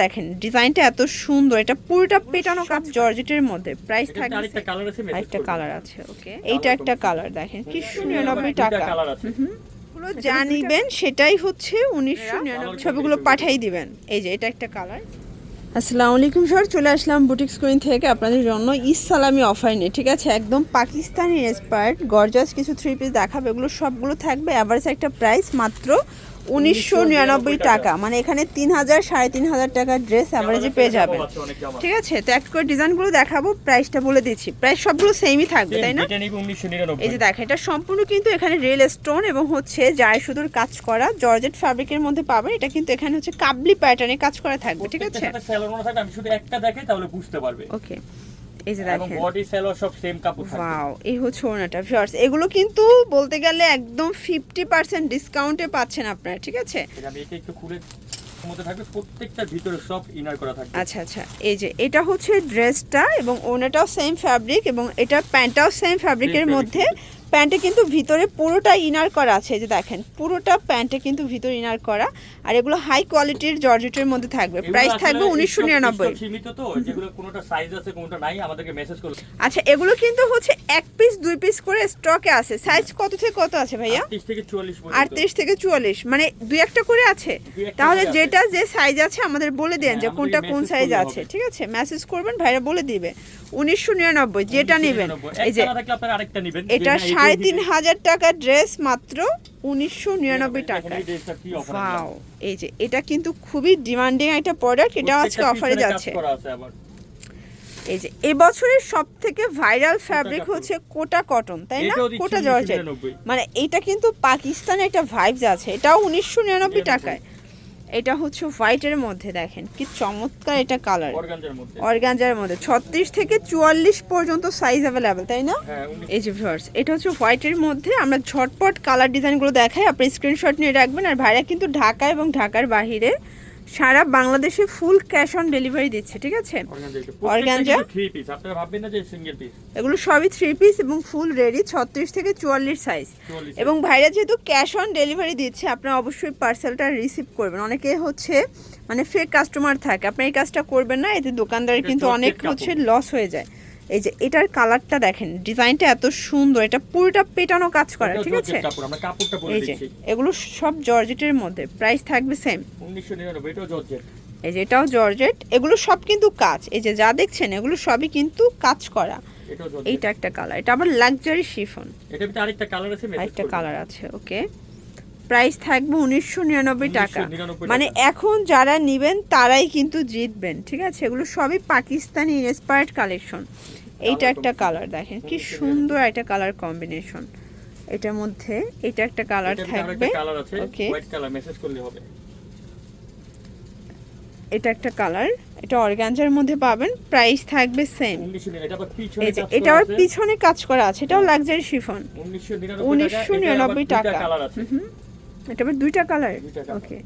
দেখেন ডিজাইনটা এত সুন্দর, এটা পুরোটা পেটানো কাজ জর্জেটের মধ্যে। প্রাইস থাকবে আরেকটা কালার আছে। ওকে, এইটা একটা কালার দেখেন কি 199 টাকা। গুলো যা নিবেন সেটাই হচ্ছে 1999। ছবিগুলো পাঠিয়ে দিবেন। এই যে এটা একটা কালার। আসসালামু আলাইকুম স্যার, চলে আসলাম বুটিক স্ক্রিন থেকে আপনাদের জন্য ঈদ সালামি অফার নিয়ে। ঠিক আছে, একদম পাকিস্তানি ইন্সপায়ার্ড গর্জাস কিছু থ্রি পিস দেখাবে। এগুলো সবগুলো থাকবে অ্যাভারেজ একটা প্রাইস মাত্র 1999 টাকা। মানে এখানে 3000 3500 টাকার ড্রেস অ্যাভারেজে পেয়ে যাবেন। ঠিক আছে, তো এক করে ডিজাইনগুলো দেখাবো, প্রাইসটা বলে দিচ্ছি। প্রাইস সবগুলো সেমই থাকবে, তাই না? এই যে দেখেন, এটা সম্পূর্ণ কিন্তু এখানে রিয়েল স্টোন এবং হচ্ছে জায় সুতোর কাজ করা জর্জেট ফ্যাব্রিকের মধ্যে পাবেন। এটা কিন্তু এখানে হচ্ছে কাবলি প্যাটার্নে কাজ করা থাকবে। ঠিক আছে, আমি শুধু একটা দেখাই তাহলে বুঝতে পারবে। ওকে, এই যে দেখেন বডি সেলর সব সেম কাপড় থাকবে। ওয়াও, এই হচ্ছে ওনাটা ভিউয়ার্স। এগুলো কিন্তু বলতে গেলে একদম 50% ডিসকাউন্টে পাচ্ছেন আপনারা। ঠিক আছে, আমি এটা একটু খুলে মধ্যে থাকবে, প্রত্যেকটার ভিতরে সব ইনার করা থাকবে। আচ্ছা আচ্ছা, এই যে এটা হচ্ছে ড্রেসটা এবং ওনাটাও সেম ফ্যাব্রিক এবং এটা প্যান্টটাও সেম ফ্যাব্রিকের মধ্যে। প্যান্টে কিন্তু ভিতরে পুরোটা ইনার করা আছে। এই যে দেখেন পুরোটা প্যান্টে কিন্তু ভিতরে ইনার করা। আর এগুলো হাই কোয়ালিটির জর্জেটের মধ্যে থাকবে। প্রাইস থাকবে 1999। সীমিত তো, যেগুলো কোনটা সাইজ আছে কোনটা নাই আমাদেরকে মেসেজ করুন। আচ্ছা, এগুলো কিন্তু হচ্ছে এক পিস দুই পিস করে স্টকে আছে। সাইজ কত থেকে কত আছে ভাইয়া? 38 থেকে 44 পর্যন্ত। 38 থেকে 44, মানে দুই একটা করে আছে। তাহলে যেটা যে সাইজ আছে আমাদের বলে দেন যে কোনটা কোন সাইজ আছে। ঠিক আছে, মেসেজ করবেন, ভাইরা বলে দিবে। 1999 যেটা নেবেন। এই যে আরেকটা নেবেন, এটা 3500 টাকার ড্রেস মাত্র 1999 টাকায়। ওয়াও, এই যে এটা কিন্তু খুবই ডিমান্ডিং একটা প্রোডাক্ট। এটা আজকে অফারে যাচ্ছে। এই যে এবছরের সবথেকে ভাইরাল ফ্যাব্রিক হচ্ছে কোটা কটন, তাই না? কোটা জর্জেট, মানে এটা কিন্তু পাকিস্তানের একটা ভাইবস আছে। এটাও 1999 টাকায়। এটা হচ্ছে হোয়াইটের মধ্যে, দেখেন কি চমৎকার এটা কালার। অর্গানজার মধ্যে 36 থেকে 44 পর্যন্ত সাইজ অ্যাভেলেবেল, তাই না? এই যে ভিউয়ার্স, এটা হচ্ছে হোয়াইটের মধ্যে। আমরা ঝটপট কালার ডিজাইনগুলো দেখাই, আপনি স্ক্রিনশট নিয়ে রাখবেন। আর ভাইরা কিন্তু ঢাকা এবং ঢাকার বাইরে সারা বাংলাদেশে ফুল ক্যাশ অন ডেলিভারি দিচ্ছে। ঠিক আছে, অর্গানজা থ্রি পিস, আপনারা ভাববেন না যে সিঙ্গেল পিস। এগুলো সবই থ্রি পিস এবং ফুল রেডি, 36 থেকে 44 সাইজ। এবং ভাইরা যেহেতু ক্যাশ অন ডেলিভারি দিচ্ছে, আপনারা অবশ্যই পার্সেলটা রিসিভ করবেন। অনেকে হচ্ছে মানে ফেক কাস্টমার থাকে, আপনার এই কাজটা করবেন না, এতে দোকানদারের কিন্তু অনেক হচ্ছে লস হয়ে যায়। এই যে এটার কালারটা দেখেন, ডিজাইনটা এত সুন্দর, এটা পুরোটা পেটানো কাজ করা। ঠিক আছে, এই যে এগুলো সব জর্জেটের মধ্যে। প্রাইস থাকবে সেম 1999। এটাও জর্জেট, এই যে এটাও জর্জেট। এগুলো সব কিন্তু কাজ, এই যে যা দেখছেন এগুলো সবই কিন্তু কাজ করা। এইটা একটা কালার, এটা আবার লাক্সারি শিফন। এটার ভিতরে আরেকটা কালার আছে, আরেকটা কালার আছে। ওকে, প্রাইস থাকবে 1999 টাকা। মানে এখন যারা নেবেন তারাই কিন্তু জিতবেন। ঠিক আছে, এগুলো সবই পাকিস্তানি ইন্সপায়ার্ড কালেকশন। এইটা একটা কালার দেখেন কি সুন্দর একটা কালার কম্বিনেশন। এটার মধ্যে এটা একটা কালার থাকবে। ওকে, হোয়াইট কালার, মেসেজ করলে হবে। এটা একটা কালার, এটা অর্গানজার মধ্যে পাবেন। প্রাইস থাকবে সেম। এটা আবার পিছনে কাজ করা আছে, এটাও লাক্সারি শিফন। 1999 টাকা। এটা আবার দুইটা কালার। ওকে,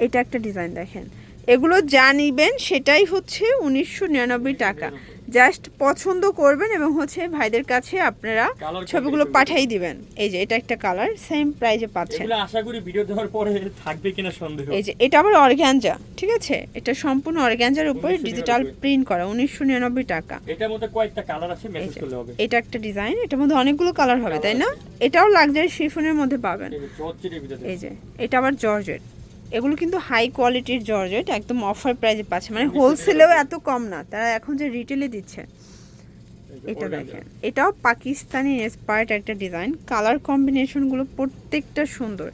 এটা একটা ডিজাইন দেখেন। এগুলো যা নিবেন সেটাই হচ্ছে 1999 টাকা। জাস্ট পছন্দ করবেন এবং হচ্ছে ভাইদের কাছে আপনারা ছবিগুলো পাঠিয়ে দিবেন। এই যে এটা একটা কালার, সেম প্রাইসে পাচ্ছেন। এগুলো আশা করি ভিডিও দেওয়ার পরে থাকবে কিনা সন্দেহ। এই যে এটা আবার অর্গানজা। ঠিক আছে, এটা সম্পূর্ণ অর্গানজার উপরে ডিজিটাল প্রিন্ট করা, 1999 টাকা। এটার মধ্যে কয়েকটা কালার আছে, মেসেজ করলে হবে। এটা একটা ডিজাইন, এটার মধ্যে অনেকগুলো কালার হবে, তাই না? এটাও লাক্সারি শিফনের মধ্যে পাবেন। এই যে এটা আবার জর্জেট। এগুলো কিন্তু হাই কোয়ালিটির জর্জেট, একদম অফার প্রাইসে পাচ্ছে। মানে হোলসেলেও এত কম না, তারা এখন যে রিটেলে দিচ্ছে। এটা দেখেন, এটাও পাকিস্তানি ইন্সপায়ার্ড একটা ডিজাইন। কালার কম্বিনেশনগুলো প্রত্যেকটা সুন্দর।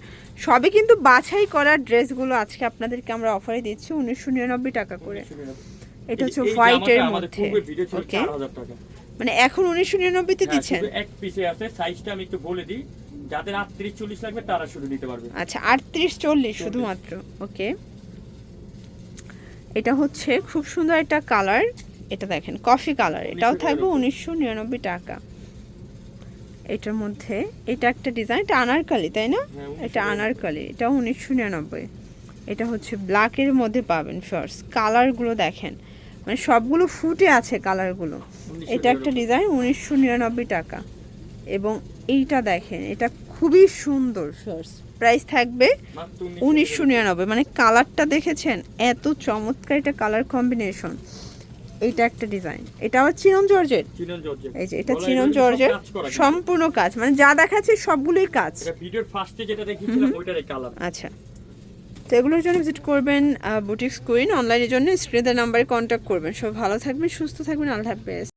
সবই কিন্তু বাছাই করা ড্রেসগুলো আজকে আপনাদেরকে আমরা অফারে দিচ্ছি 1999 টাকা করে। এটা হচ্ছে হোয়াইটের মধ্যে। ওকে, মানে এখন 1999 তে দিচ্ছেন। এক পিসে আছে, সাইজটা আমি একটু বলে দিই, যাদের 38 40 লাগবে তারা শুধু নিতে পারবে। আচ্ছা, 38 40 শুধুমাত্র। ওকে, এটা হচ্ছে খুব সুন্দর একটা কালার। এটা দেখেন কফি কালার, এটাও থাকবে 1999 টাকা। এটার মধ্যে এটা একটা ডিজাইন, এটা আনারকলি, তাই না? এটা আনারকলি, এটাও 1999। এটা হচ্ছে ব্ল্যাকের মধ্যে পাবেন। ফার্স্ট কালারগুলো দেখেন, মানে সবগুলো ফুটে আছে কালারগুলো। এটা একটা ডিজাইন 1999 টাকা। এবং এইটা দেখেন, এটা খুবই সুন্দর ফার্স্ট। প্রাইস থাকবে মাত্র 1999। মানে কালারটা দেখেছেন, এত চমৎকার এটা কালার কম্বিনেশন। এইটা একটা ডিজাইন, এটা আবার চিনন জর্জেট। চিনন জর্জেট, এই যে এটা চিনন জর্জেট, সম্পূর্ণ কাজ, মানে যা দেখাচ্ছে সবগুলোই কাজ। এটা ভিডিওর ফার্স্টে যেটা দেখিয়েছিলাম ওইটারই কালার। আচ্ছা, তো এগুলোর জন্য ভিজিট করবেন বুটিক্স কুইন। অনলাইনের জন্য স্ক্রিনের নাম্বারে কন্ট্যাক্ট করবেন। সব ভালো থাকবেন, সুস্থ থাকবেন, আল্লাহ হাফেজ।